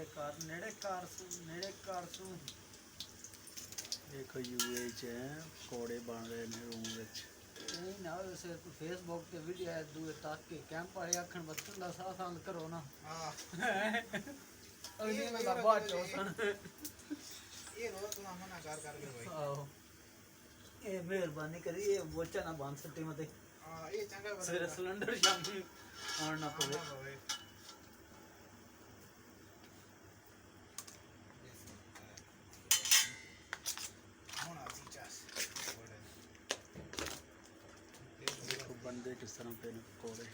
नेड़े कार सू देखो यूए च पकौड़े बन रहे ने रूम विच नहीं ना वैसे फेसबुक ते वीडियो है दूए तक के कैंप वाले आखन बच्चों दा साथ हाल करो ना हां अगली में बाबा चौसन ये रो तू मना कर के भाई आओ ए मेहरबानी करी ये बोचा ना बांध सट्टी मते हां ये चंगा बड़ा सिलेंडर शाम आन ना पवे बंदे किस तरह पे पकौड़े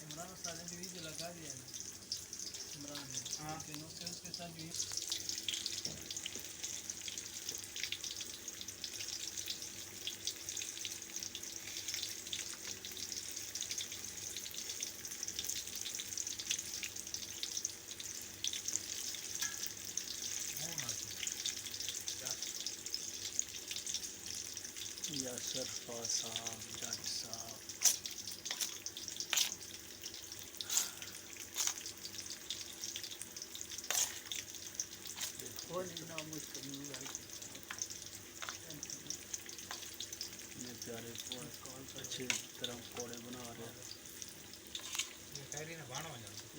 इमरान उस्ताद ने वीडियो लगा दिया है इमरान ने हां उसके साथ भी यासर साहब जज साहब देखो ना मुश्किल मैं प्यारे अच्छी तरह पकौड़े बना रहे हैं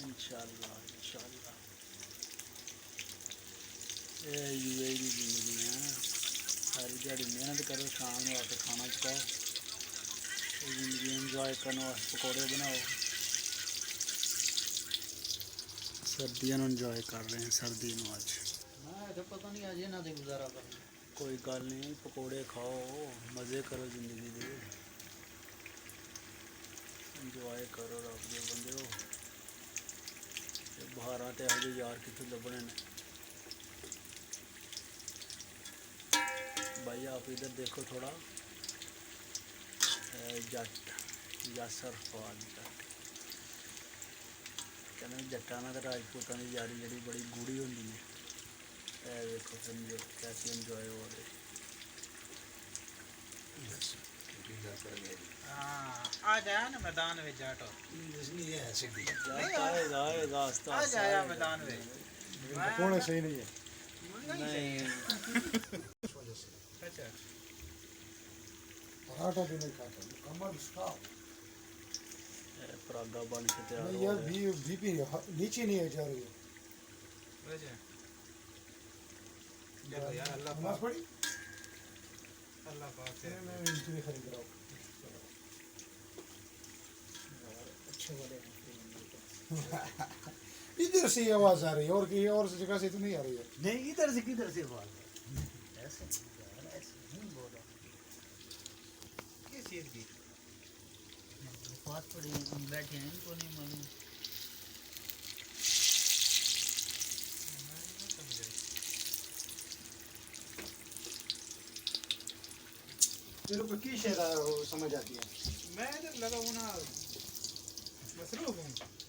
इंशाल्लाह इंशाल्लाह ये यूएई की जिंदगी है सारी दिहाड़ी मेहनत करो शाम को आके खाना पकाओ जिंदगी इंजॉय करने वास्ते पकौड़े बनाओ सर्दियों इंजॉय कर रहे हैं सर्दी में आज मैं पता नहीं आज ना दे गुजारा कर कोई गल नहीं पकौड़े खाओ मज़े करो जिंदगी दे इंजॉय करो रब दे बंदे हो बहारा तो यह यार कितने लभने ने भाई आप इधर देखो थोड़ा जट यासर फवाद जट कहते जट्टाना तो राजपूतों की यारी जी बड़ी गूढ़ी होंगी है देखो कैसे इंजॉय हो रहे आ जाया ना मैदान में जाट आएगा मैदान में पकौड़े सही नहीं है नहीं अच्छा पराठा भी नहीं खाता मुकम्मल स्टॉप पराठा बन के तैयार हो यार बीपी नीचे नहीं जा रही है अच्छा चलो यार अल्लाह पाक पड़ी अल्लाह पाक से मैं इनकी खरीद रहा हूं अच्छे वाले इधर से आवाज आ रही है और जगह से तो नहीं आ रही है नहीं इधर से किधर से आवाज ऐसे नहीं बोलो ये चीज की बात पड़ी बैठे हैं इनको नहीं मालूम तेरे को की शेर समझ आती है मैं इधर लगा हूं ना मसरूफ हूं